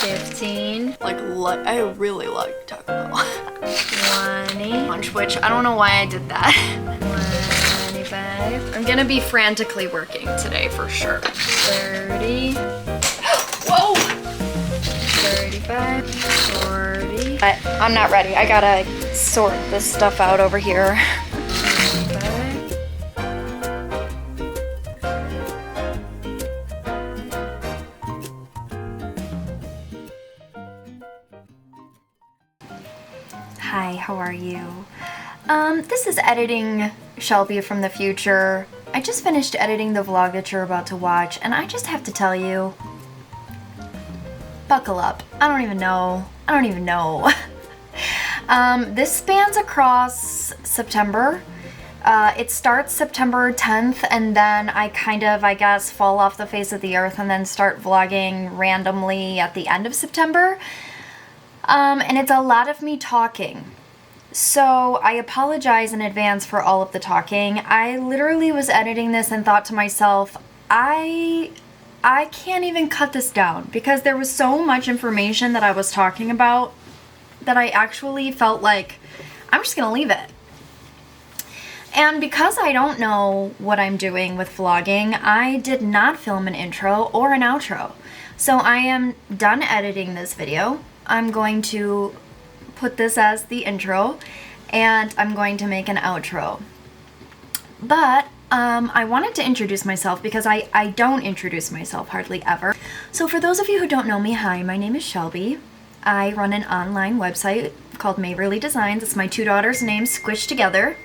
15. I really like Taco Bell. 20. Lunch, which I don't know why I did that. 25. I'm gonna be frantically working today for sure. 30. Whoa! 35. 40. But I'm not ready. I gotta sort this stuff out over here. 25. Hi, how are you? This is editing Shelby from the future. I just finished editing the vlog that you're about to watch, and I just have to tell you, buckle up. I don't even know. This spans across September. It starts September 10th, and then I guess, fall off the face of the earth and then start vlogging randomly at the end of September. And it's a lot of me talking. So I apologize in advance for all of the talking. I literally was editing this and thought to myself, I can't even cut this down because there was so much information that I was talking about that I actually felt like I'm just gonna leave it. And because I don't know what I'm doing with vlogging, I did not film an intro or an outro. So I am done editing this video. I'm going to put this as the intro, and I'm going to make an outro. But I wanted to introduce myself because I don't introduce myself hardly ever. So for those of you who don't know me, hi, my name is Shelby. I run an online website called Maverlydesigns. It's my two daughters' names squished together.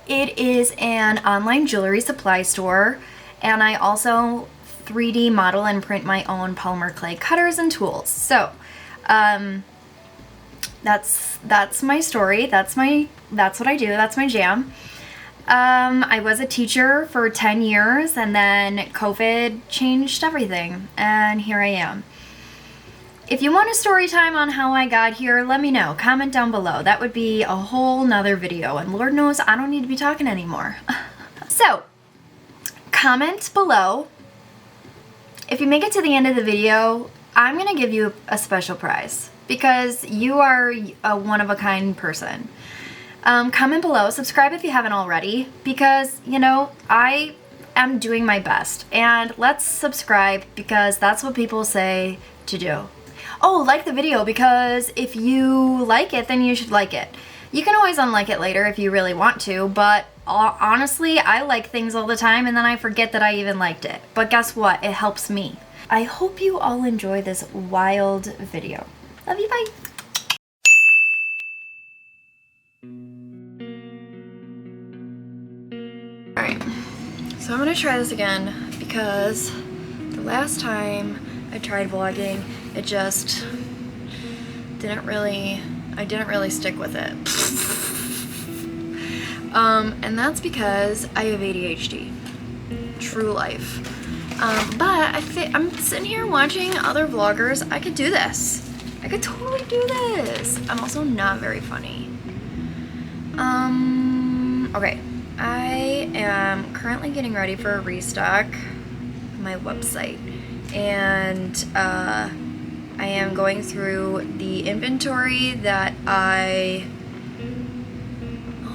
It is an online jewelry supply store, and I also 3D model and print my own polymer clay cutters and tools. So, that's my story. That's what I do. That's my jam. I was a teacher for 10 years, and then COVID changed everything, and here I am. If you want a story time on how I got here, let me know. Comment down below. That would be a whole nother video, and Lord knows I don't need to be talking anymore. So, comment below. If you make it to the end of the video, I'm gonna give you a special prize because you are a one-of-a-kind person. Comment below, subscribe if you haven't already, because, you know, I am doing my best. And let's subscribe because that's what people say to do. Oh, like the video, because if you like it, then you should like it. You can always unlike it later if you really want to, but honestly, I like things all the time and then I forget that I even liked it. But guess what? It helps me. I hope you all enjoy this wild video. Love you, bye. Alright, so I'm gonna try this again because the last time I tried vlogging, it just I didn't really stick with it. And that's because I have ADHD. True life. But I'm sitting here watching other vloggers. I could do this. I could totally do this. I'm also not very funny. Okay. I am currently getting ready for a restock of my website. And I am going through the inventory that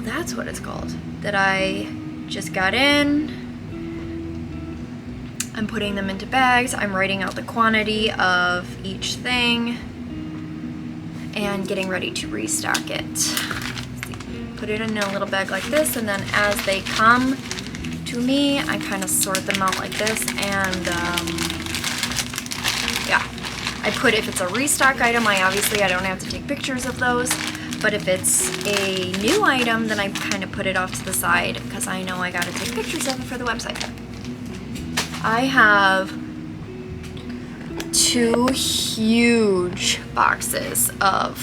that's what it's called, that I just got in. I'm putting them into bags. I'm writing out the quantity of each thing and getting ready to restock it. Put it in a little bag like this, and then as they come to me, I kind of sort them out like this, and yeah. If it's a restock item, I don't have to take pictures of those. But if it's a new item, then I kind of put it off to the side because I know I gotta take pictures of it for the website. I have 2 huge boxes of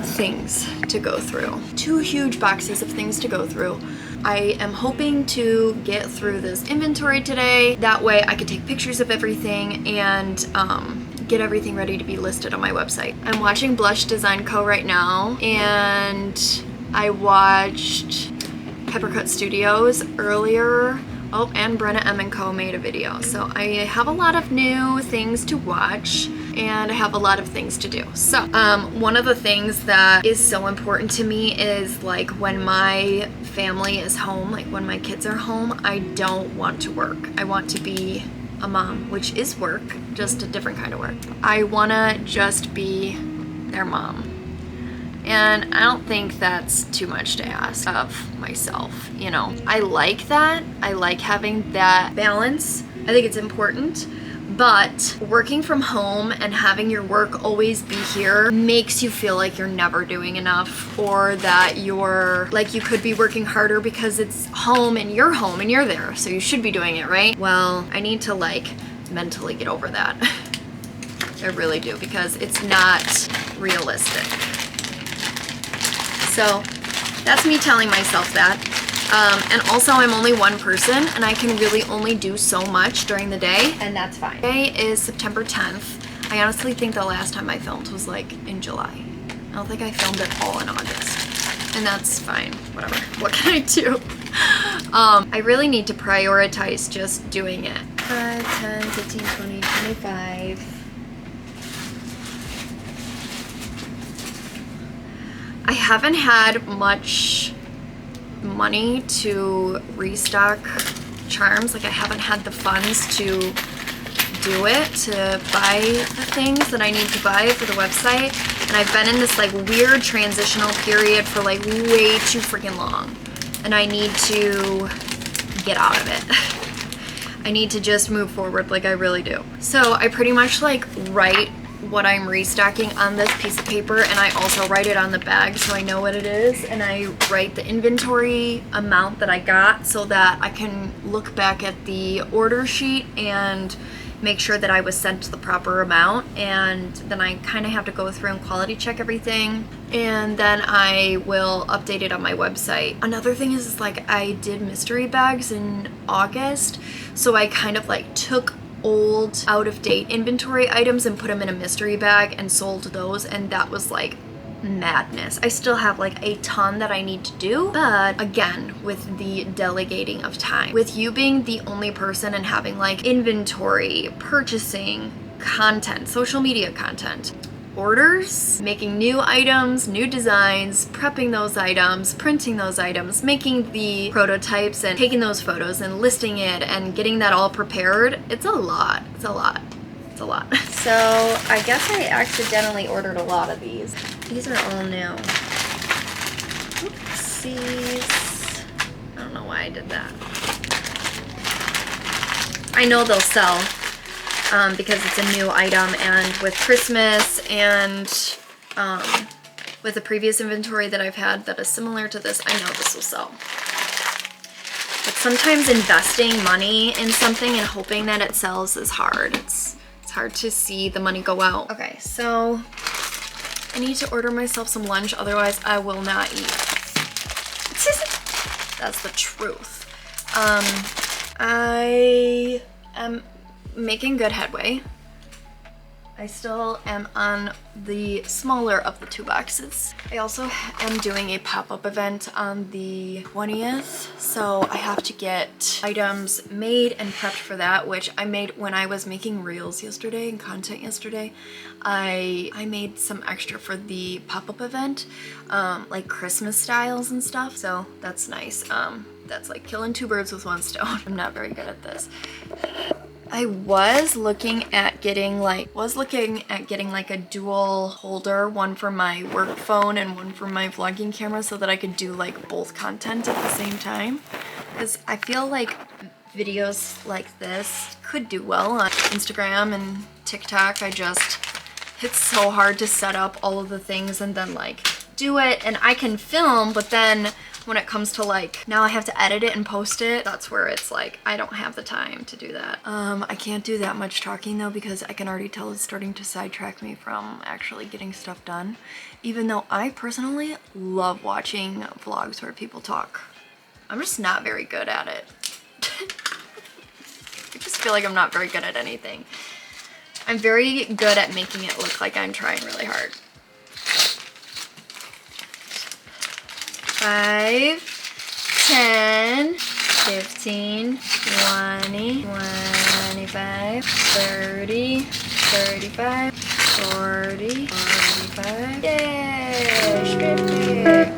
things to go through. 2 huge boxes of things to go through. I am hoping to get through this inventory today. That way I could take pictures of everything and get everything ready to be listed on my website. I'm watching Blush Design Co. right now, and I watched Peppercut Studios earlier Oh, and Brenna M & Co made a video. So I have a lot of new things to watch and I have a lot of things to do. So one of the things that is so important to me is like when my family is home, like when my kids are home, I don't want to work. I want to be a mom, which is work, just a different kind of work. I want to just be their mom. And I don't think that's too much to ask of myself, you know. I like that. I like having that balance. I think it's important. But working from home and having your work always be here makes you feel like you're never doing enough, or that you're like you could be working harder because it's home and you're there, so you should be doing it, right? Well, I need to like mentally get over that. I really do, because it's not realistic. So that's me telling myself that. And also I'm only one person and I can really only do so much during the day, and that's fine. Today is September 10th. I honestly think the last time I filmed was like in July. I don't think I filmed it all in August. And that's fine, whatever. What can I do? I really need to prioritize just doing it. 5, 10, 15, 20, 25. I haven't had much money to restock charms. Like I haven't had the funds to do it, to buy the things that I need to buy for the website. And I've been in this like weird transitional period for like way too freaking long. And I need to get out of it. I need to just move forward, like I really do. So I pretty much like write what I'm restocking on this piece of paper, and I also write it on the bag so I know what it is, and I write the inventory amount that I got so that I can look back at the order sheet and make sure that I was sent the proper amount. And then I kind of have to go through and quality check everything, and then I will update it on my website. Another thing is like I did mystery bags in August, so I kind of like took old out-of-date inventory items and put them in a mystery bag and sold those, and that was like madness. I still have like a ton that I need to do, but again, with the delegating of time, with you being the only person and having like inventory, purchasing, content, social media content, orders, making new items, new designs, prepping those items, printing those items, making the prototypes and taking those photos and listing it and getting that all prepared. It's a lot. It's a lot. It's a lot. So I guess I accidentally ordered a lot of these. These are all new. Oopsies. I don't know why I did that. I know they'll sell. Because it's a new item, and with Christmas and with the previous inventory that I've had that is similar to this, I know this will sell. But sometimes investing money in something and hoping that it sells is hard. It's hard to see the money go out. Okay, so I need to order myself some lunch, otherwise I will not eat. That's the truth. I am making good headway. I still am on the smaller of the 2 boxes. I also am doing a pop-up event on the 20th, so I have to get items made and prepped for that, which I made when I was making reels yesterday and content yesterday. I made some extra for the pop-up event, like Christmas styles and stuff, so that's nice. That's like killing 2 birds with 1 stone. I'm not very good at this. I was looking at getting like a dual holder, one for my work phone and one for my vlogging camera, so that I could do like both content at the same time. Because I feel like videos like this could do well on Instagram and TikTok. It's so hard to set up all of the things and then like do it, and I can film, but then when it comes to like, now I have to edit it and post it, that's where it's like, I don't have the time to do that. I can't do that much talking though, because I can already tell it's starting to sidetrack me from actually getting stuff done. Even though I personally love watching vlogs where people talk. I'm just not very good at it. I just feel like I'm not very good at anything. I'm very good at making it look like I'm trying really hard. 5, 10, 15, 20, 25, 30, 35, 40, 45. Yay! 50.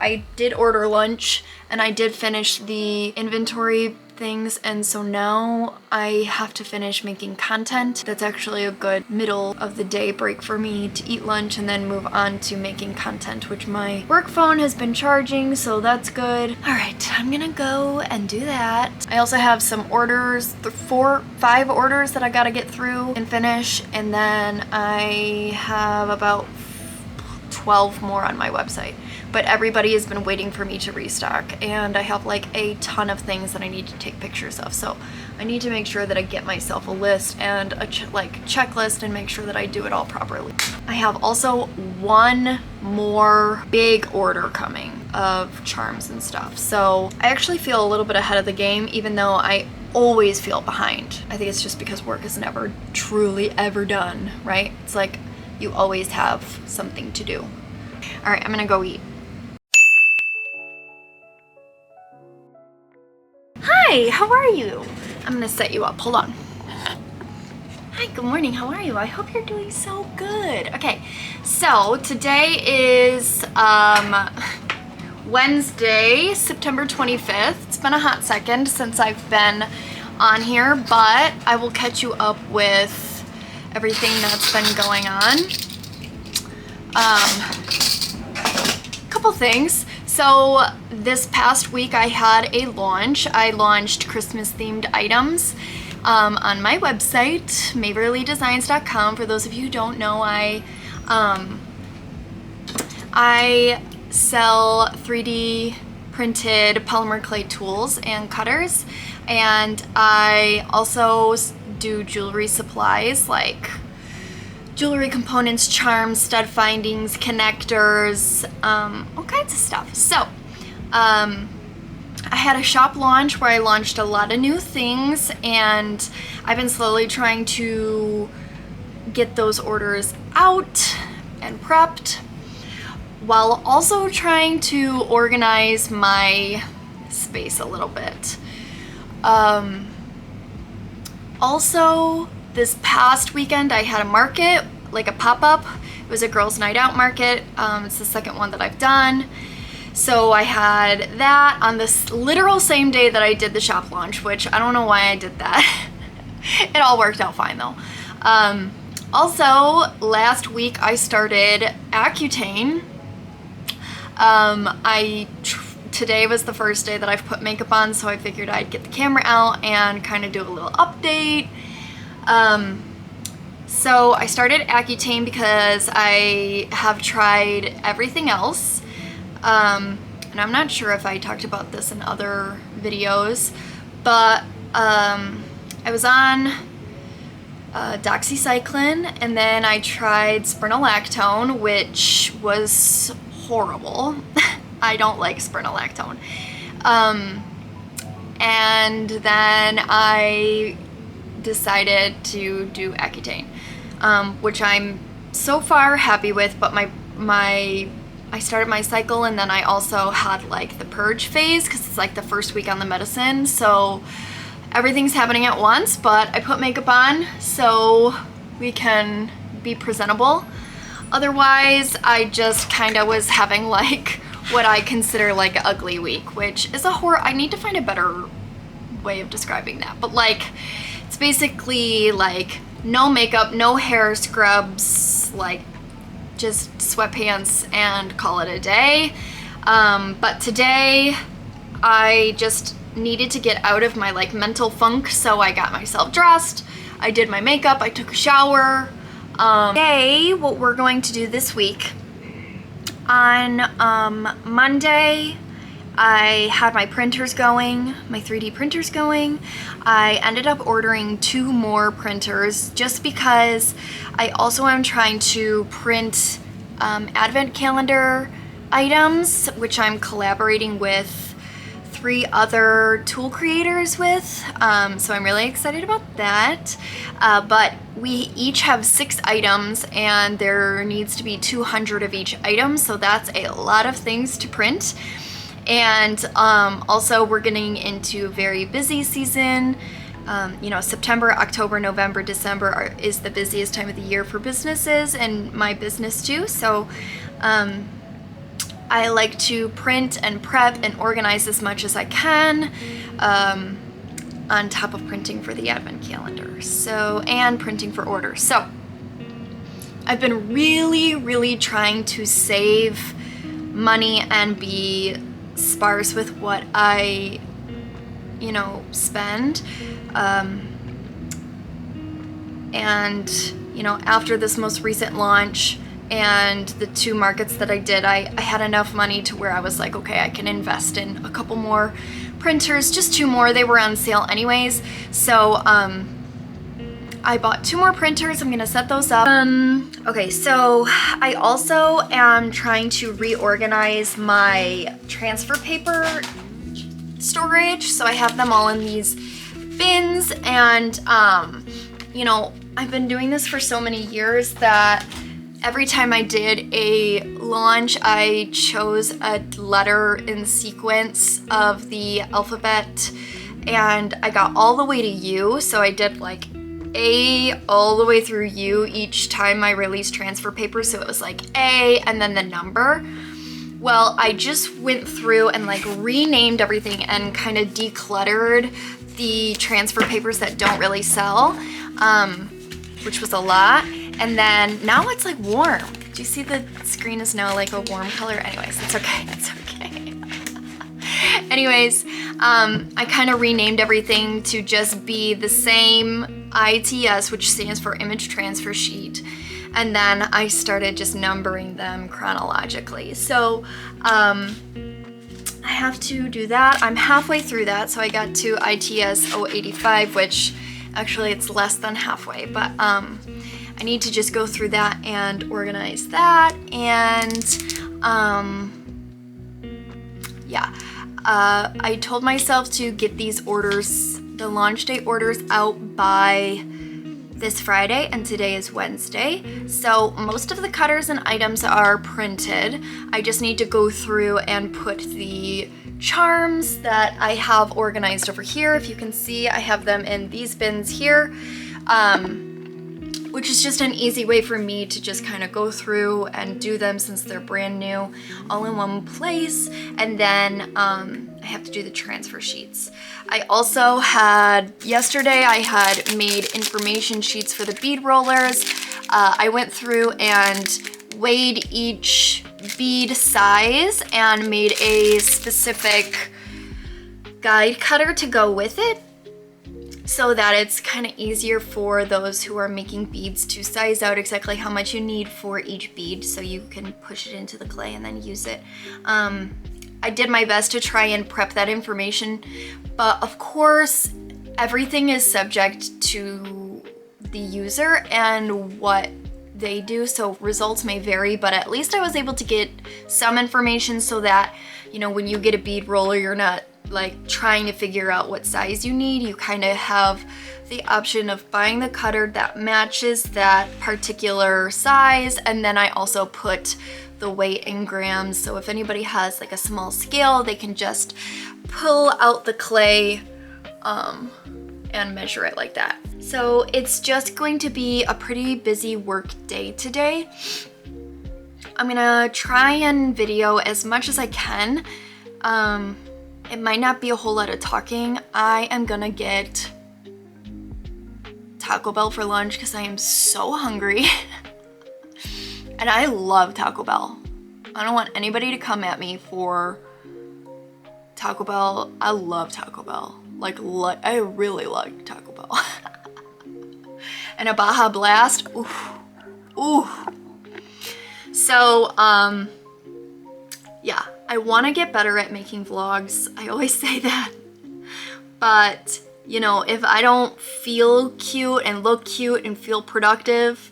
I did order lunch and I did finish the inventory things, and so now I have to finish making content. That's actually a good middle of the day break for me to eat lunch and then move on to making content, which my work phone has been charging, so that's good. All right, I'm gonna go and do that. I also have some orders, 5 orders that I gotta get through and finish, and then I have about 12 more on my website. But everybody has been waiting for me to restock, and I have like a ton of things that I need to take pictures of. So I need to make sure that I get myself a list and a checklist and make sure that I do it all properly. I have also one more big order coming of charms and stuff. So I actually feel a little bit ahead of the game, even though I always feel behind. I think it's just because work is never truly ever done, right? It's like you always have something to do. All right, I'm gonna go eat. Hi, how are you? I'm gonna set you up, hold on. Hi, good morning, how are you? I hope you're doing so good. Okay, so today is Wednesday, September 25th. It's been a hot second since I've been on here, but I will catch you up with everything that's been going on. Couple things. So this past week I had a launch. I launched Christmas themed items on my website, MAVERLYDESIGNS.com. For those of you who don't know, I sell 3D printed polymer clay tools and cutters, and I also do jewelry supplies like jewelry components, charms, stud findings, connectors, all kinds of stuff. So I had a shop launch where I launched a lot of new things, and I've been slowly trying to get those orders out and prepped while also trying to organize my space a little bit. Also, this past weekend I had a market, like a pop-up. It was a girls' night out market. It's the second one that I've done. So I had that on this literal same day that I did the shop launch, which I don't know why I did that. It all worked out fine though. Also, last week I started Accutane. Today was the first day that I've put makeup on, so I figured I'd get the camera out and kind of do a little update. So I started Accutane because I have tried everything else, and I'm not sure if I talked about this in other videos, but I was on doxycycline, and then I tried spironolactone, which was horrible. I don't like spironolactone. And then I decided to do Accutane, which I'm so far happy with, but I started my cycle, and then I also had like the purge phase because it's like the first week on the medicine, so everything's happening at once. But I put makeup on so we can be presentable. Otherwise, I just kind of was having like what I consider like an ugly week, which is I need to find a better way of describing that, but like it's basically like no makeup, no hair scrubs, like just sweatpants and call it a day. But today I just needed to get out of my like mental funk, so I got myself dressed, I did my makeup, I took a shower. Today, what we're going to do this week, on Monday, I had my printers going, my 3D printers going. I ended up ordering 2 more printers just because I also am trying to print advent calendar items, which I'm collaborating with 3 other tool creators with, so I'm really excited about that. But we each have 6 items and there needs to be 200 of each item, so that's a lot of things to print. And also we're getting into very busy season. You know, September, October, November, December is the busiest time of the year for businesses, and my business too. So I like to print and prep and organize as much as I can, on top of printing for the advent calendar, so, and printing for orders. So I've been really trying to save money and be sparse with what I, you know, spend. And, you know, after this most recent launch and the 2 markets that I did, I had enough money to where I was like, okay, I can invest in a couple more printers, just 2 more. They were on sale anyways. So I bought 2 more printers. I'm gonna set those up. Okay, so I also am trying to reorganize my transfer paper storage. So I have them all in these bins, and you know, I've been doing this for so many years that every time I did a launch, I chose a letter in sequence of the alphabet, and I got all the way to U, so I did like A all the way through U each time I released transfer paper, so it was like A and then the number. Well, I just went through and like renamed everything and kind of decluttered the transfer papers that don't really sell, which was a lot. And then now it's like warm. Do you see the screen is now like a warm color? Anyways, it's okay, it's okay. Anyways, I kind of renamed everything to just be the same ITS, which stands for Image Transfer Sheet. And then I started just numbering them chronologically. So I have to do that. I'm halfway through that, so I got to ITS 085, which actually it's less than halfway, but I need to just go through that and organize that. And yeah, I told myself to get these orders, the launch day orders, out by this Friday, and today is Wednesday. So most of the cutters and items are printed. I just need to go through and put the charms that I have organized over here. If you can see, I have them in these bins here, which is just an easy way for me to just kind of go through and do them since they're brand new, all in one place. And then I have to do the transfer sheets. I also had, yesterday I had made information sheets for the bead rollers. I went through and weighed each bead size and made a specific guide cutter to go with it, so that it's kind of easier for those who are making beads to size out exactly how much you need for each bead, so you can push it into the clay and then use it. I did my best to try and prep that information, but of course everything is subject to the user and what they do, so results may vary, but at least I was able to get some information so that, you know, when you get a bead roller, you're not like trying to figure out what size you need. You kind of have the option of buying the cutter that matches that particular size, and then I also put the weight in grams, so if anybody has like a small scale, they can just pull out the clay and measure it like that. So it's just going to be a pretty busy work day today. I'm gonna try and video as much as I can. It might not be a whole lot of talking. I am gonna get Taco Bell for lunch because I am so hungry. And I love Taco Bell. I don't want anybody to come at me for Taco Bell, I love Taco Bell. Like, I really like Taco Bell. And a Baja Blast, oof, oof. So, yeah, I want to get better at making vlogs. I always say that. But, you know, if I don't feel cute and look cute and feel productive,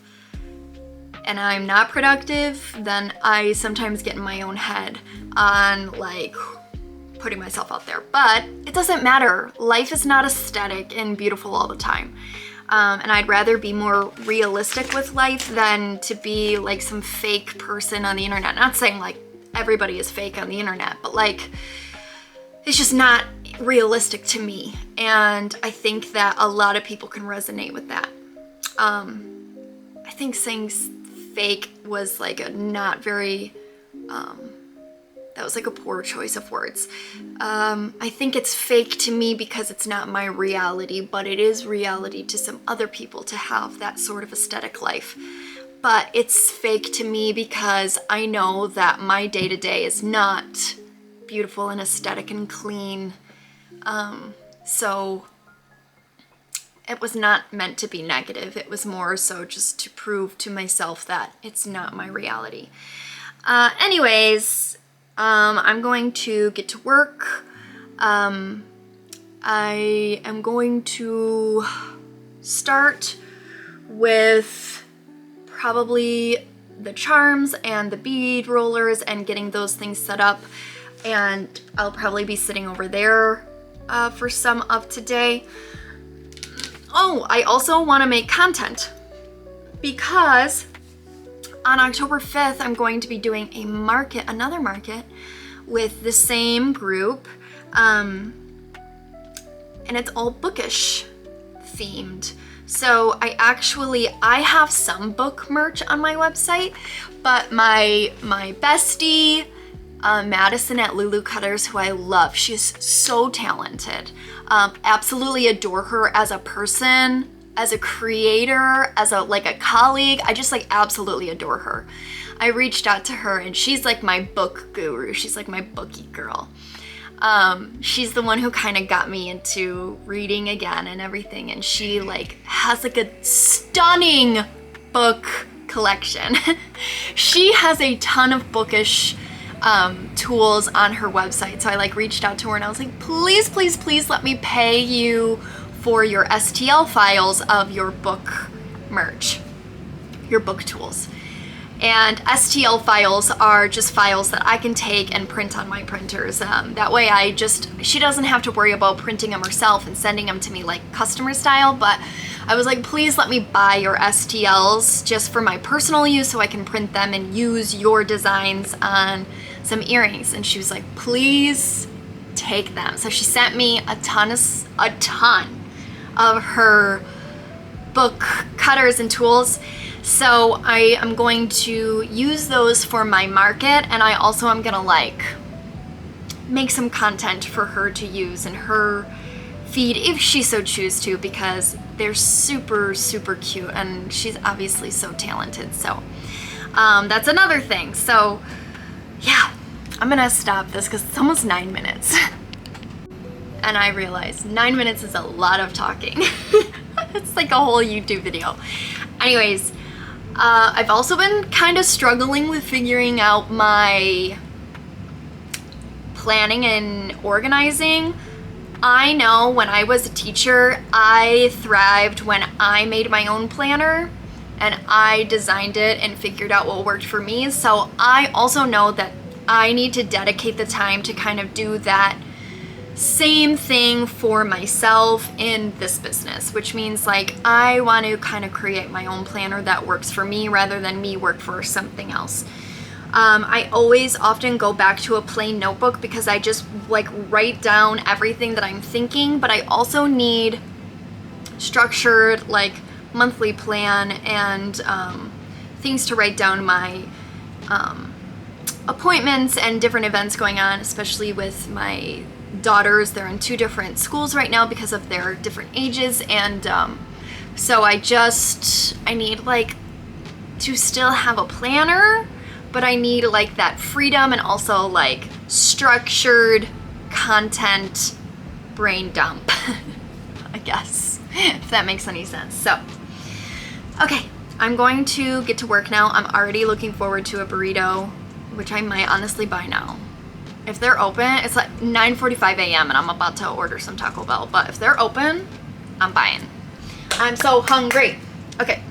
and I'm not productive, then I sometimes get in my own head on, like, putting myself out there. But it doesn't matter. Life is not aesthetic and beautiful all the time. And I'd rather be more realistic with life than to be like some fake person on the internet. Not saying like everybody is fake on the internet, but like it's just not realistic to me. And I think that a lot of people can resonate with that. I think saying fake was like a not very, that was like a poor choice of words. I think it's fake to me because it's not my reality, but it is reality to some other people to have that sort of aesthetic life. But it's fake to me because I know that my day-to-day is not beautiful and aesthetic and clean. So it was not meant to be negative. It was more so just to prove to myself that it's not my reality. Anyways, I'm going to get to work. I am going to start with probably the charms and the bead rollers and getting those things set up. And I'll probably be sitting over there for some of today. Oh, I also want to make content because on October 5th, I'm going to be doing a market, another market with the same group, and it's all bookish themed. So I have some book merch on my website, but my bestie, Madison at Lulu Cutters, who I love, she's so talented. Absolutely adore her as a person, as a creator, as a colleague. I just like absolutely adore her. I reached out to her and she's like my book guru. She's like my bookie girl. She's the one who kind of got me into reading again and everything. And she like has like a stunning book collection. She has a ton of bookish tools on her website. So I like reached out to her and I was like, please, please, please let me pay you for your STL files of your book merch, your book tools. And STL files are just files that I can take and print on my printers. That way she doesn't have to worry about printing them herself and sending them to me like customer style, but I was like, please let me buy your STLs just for my personal use so I can print them and use your designs on some earrings. And she was like, please take them. So she sent me a ton of her book cutters and tools. So I am going to use those for my market, and I also am gonna like make some content for her to use in her feed if she so choose to, because they're super, super cute and she's obviously so talented. So that's another thing. So yeah, I'm gonna stop this because it's almost 9 minutes. And I realized 9 minutes is a lot of talking. It's like a whole YouTube video. Anyways, I've also been kind of struggling with figuring out my planning and organizing. I know when I was a teacher, I thrived when I made my own planner and I designed it and figured out what worked for me. So I also know that I need to dedicate the time to kind of do that same thing for myself in this business, which means like I want to kind of create my own planner that works for me rather than me work for something else. I always often go back to a plain notebook because I just like write down everything that I'm thinking, but I also need structured like monthly plan and things to write down my appointments and different events going on, especially with my daughters. They're in 2 different schools right now because of their different ages, and so I need like to still have a planner, but I need like that freedom and also like structured content brain dump, I guess, if that makes any sense. So, okay, I'm going to get to work now. I'm already looking forward to a burrito, which I might honestly buy now. If they're open, it's like 9:45 a.m. and I'm about to order some Taco Bell, but if they're open, I'm buying. I'm so hungry. Okay,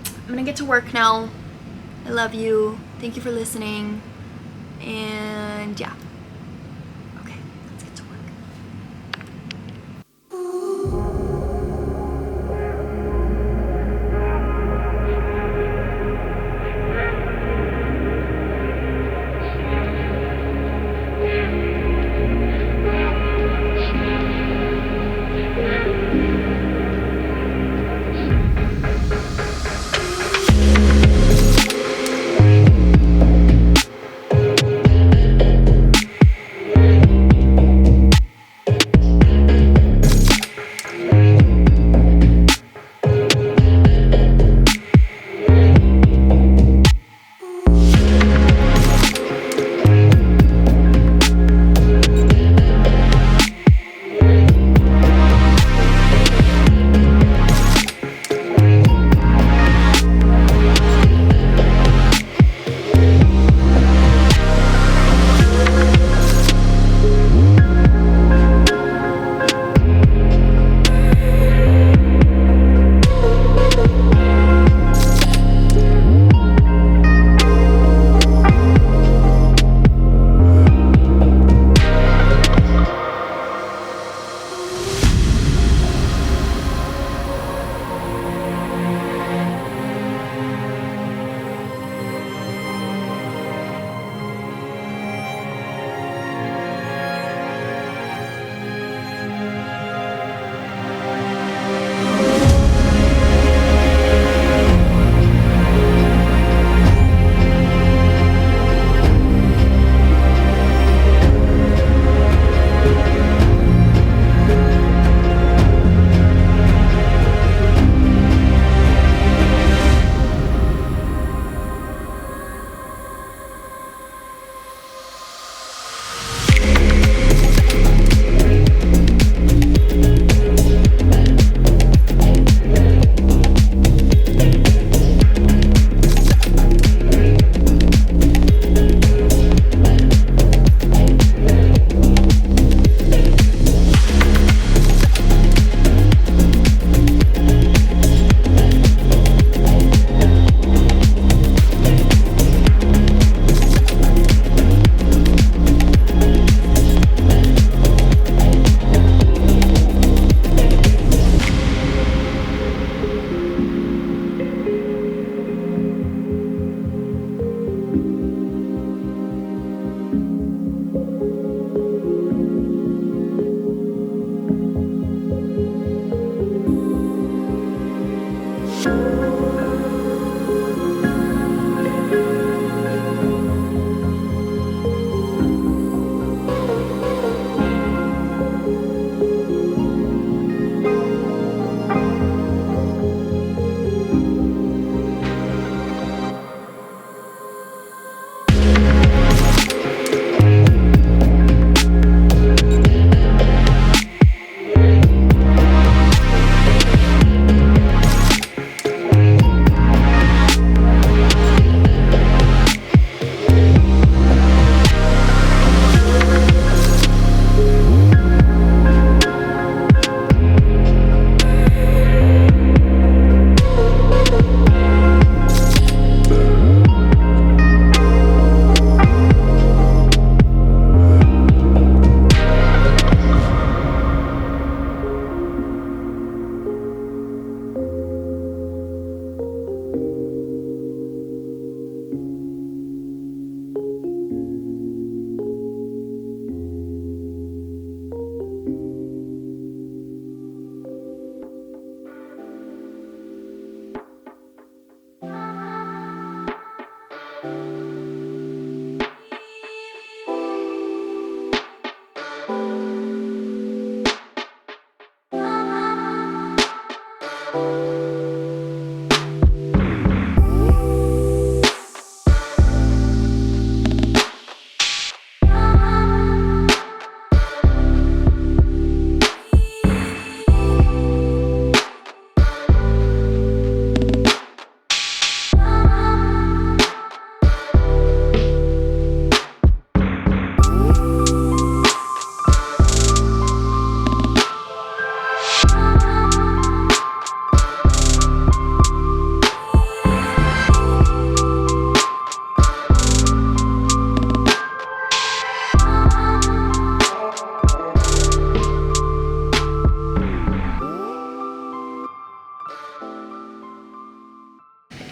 I'm gonna get to work now. I love you. Thank you for listening. And yeah. Okay, let's get to work.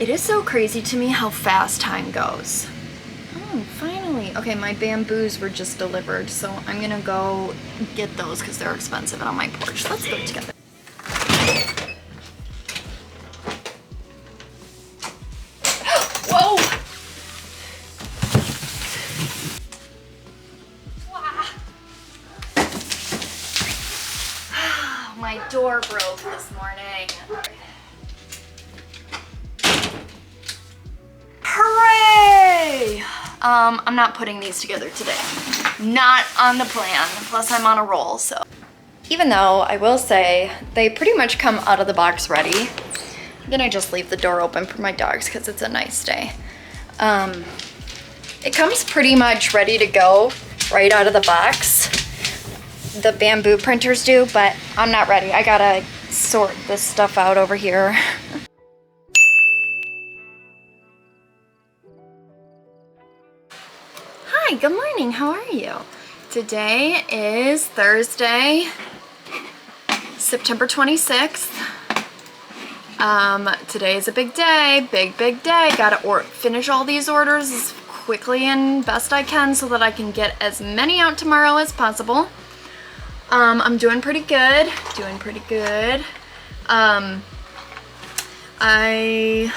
It is so crazy to me how fast time goes. Oh, finally. Okay, my bamboos were just delivered, so I'm gonna go get those because they're expensive and on my porch. Let's go together. Whoa! Wow. My door broke this morning. Hooray! I'm not putting these together today. Not on the plan. Plus I'm on a roll, so. Even though I will say they pretty much come out of the box ready. Then I just leave the door open for my dogs because it's a nice day. It comes pretty much ready to go right out of the box. The bamboo printers do, but I'm not ready. I gotta sort this stuff out over here. Hi, good morning. How are you? Today is Thursday, September 26th. Today is a big day, big day. Gotta finish all these orders as quickly and best I can so that I can get as many out tomorrow as possible. I'm doing pretty good, I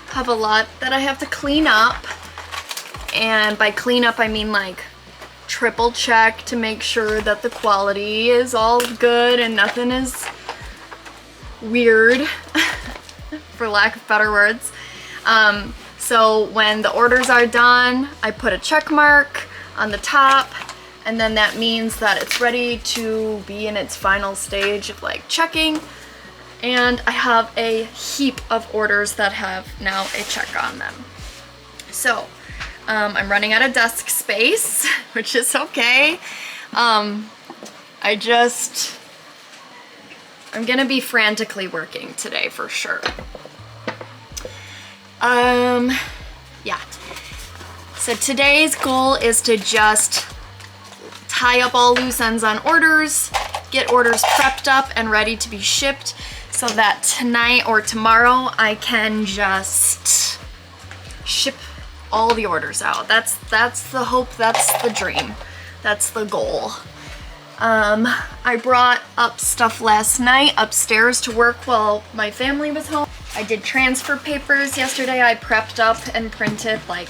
have a lot that I have to clean up. And by clean up, I mean like triple check to make sure that the quality is all good and nothing is weird, for lack of better words. So when the orders are done, I put a check mark on the top, and then that means that it's ready to be in its final stage of like checking. And I have a heap of orders that have now a check on them. So I'm running out of desk space, which is okay. I'm gonna be frantically working today for sure. Yeah. So today's goal is to just tie up all loose ends on orders, get orders prepped up and ready to be shipped so that tonight or tomorrow I can just ship all the orders out. That's the hope, that's the dream, that's the goal. I brought up stuff last night upstairs to work while my family was home. I did transfer papers yesterday. I prepped up and printed like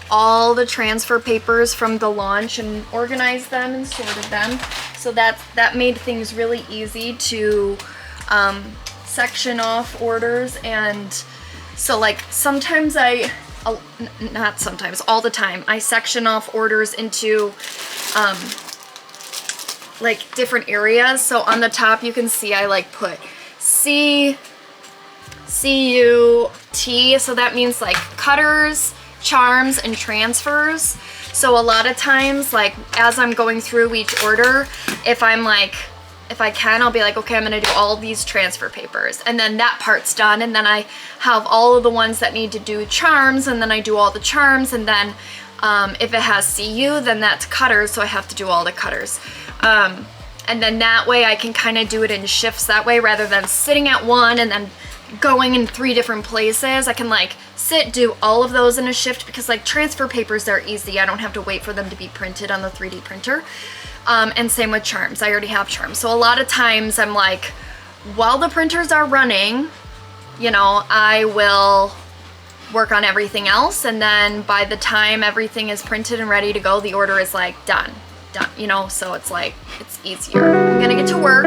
all the transfer papers from the launch and organized them and sorted them. So that made things really easy to section off orders. And so like sometimes not sometimes, all the time, I section off orders into like different areas. So on the top you can see I like put C, U, T, so that means like cutters, charms, and transfers. So a lot of times, like as I'm going through each order, if I can, I'll be like, okay, I'm gonna do all these transfer papers, and then that part's done, and then I have all of the ones that need to do charms, and then I do all the charms, and then if it has CU, then that's cutters, so I have to do all the cutters. And then that way I can kind of do it in shifts that way, rather than sitting at one and then going in 3 different places. I can like sit, do all of those in a shift, because like transfer papers are easy. I don't have to wait for them to be printed on the 3D printer. And same with charms. I already have charms. So a lot of times I'm like, while the printers are running, you know, I will work on everything else, and then by the time everything is printed and ready to go, the order is like done, you know, so it's like, it's easier. I'm gonna get to work.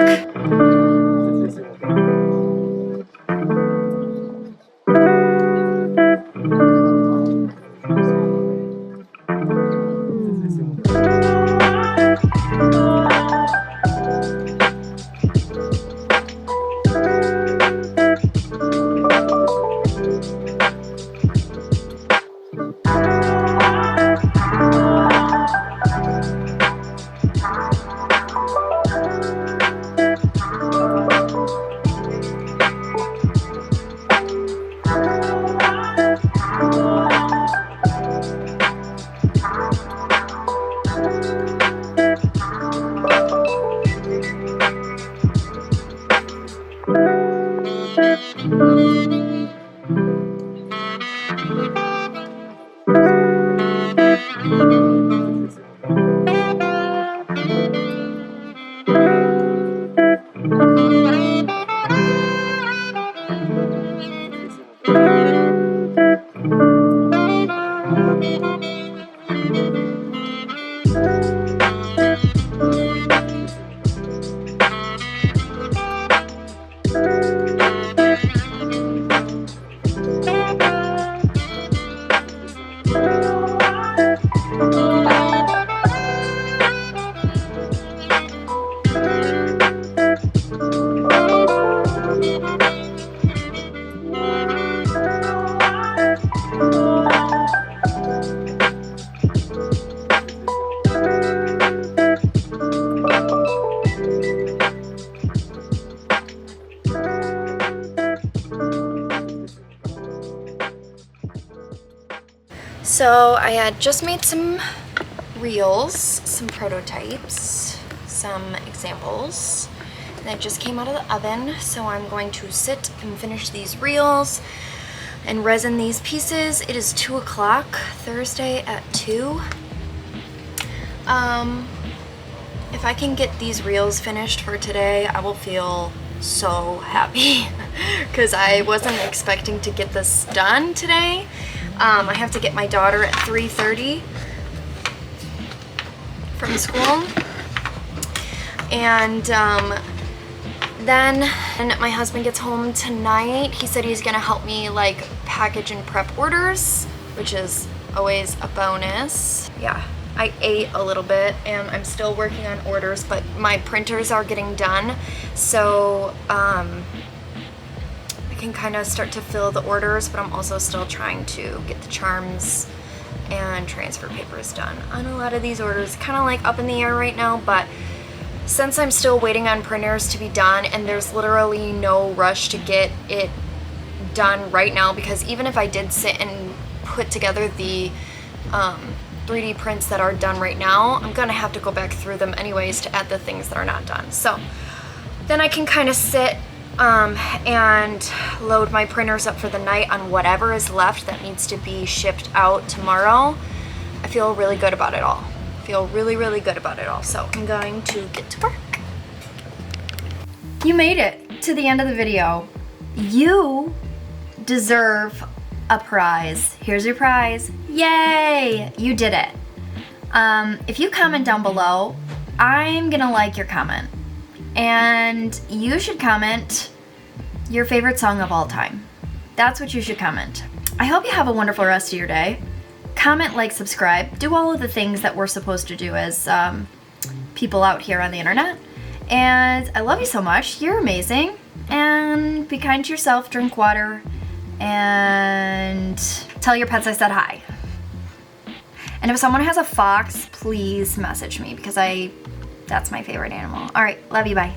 So I had just made some reels, some prototypes, some examples, and it just came out of the oven. So I'm going to sit and finish these reels and resin these pieces. It is 2 o'clock, Thursday at 2. If I can get these reels finished for today, I will feel so happy because I wasn't expecting to get this done today. I have to get my daughter at 3:30 from school, and then my husband gets home tonight. He said he's gonna help me like package and prep orders, which is always a bonus. Yeah, I ate a little bit and I'm still working on orders, but my printers are getting done, so I can kind of start to fill the orders, but I'm also still trying to get the charms and transfer papers done on a lot of these orders. Kind of like up in the air right now, but since I'm still waiting on printers to be done and there's literally no rush to get it done right now, because even if I did sit and put together the 3D prints that are done right now, I'm gonna have to go back through them anyways to add the things that are not done. So then I can kind of sit and load my printers up for the night on whatever is left that needs to be shipped out tomorrow. I feel really good about it all. I feel really, really good about it all. So I'm going to get to work. You made it to the end of the video. You deserve a prize. Here's your prize. Yay! You did it. If you comment down below, I'm gonna like your comment. And you should comment your favorite song of all time. That's what you should comment. I hope you have a wonderful rest of your day. Comment, like, subscribe. Do all of the things that we're supposed to do as people out here on the internet. And I love you so much. You're amazing. And be kind to yourself. Drink water. And tell your pets I said hi. And if someone has a fox, please message me because that's my favorite animal. All right, love you, bye.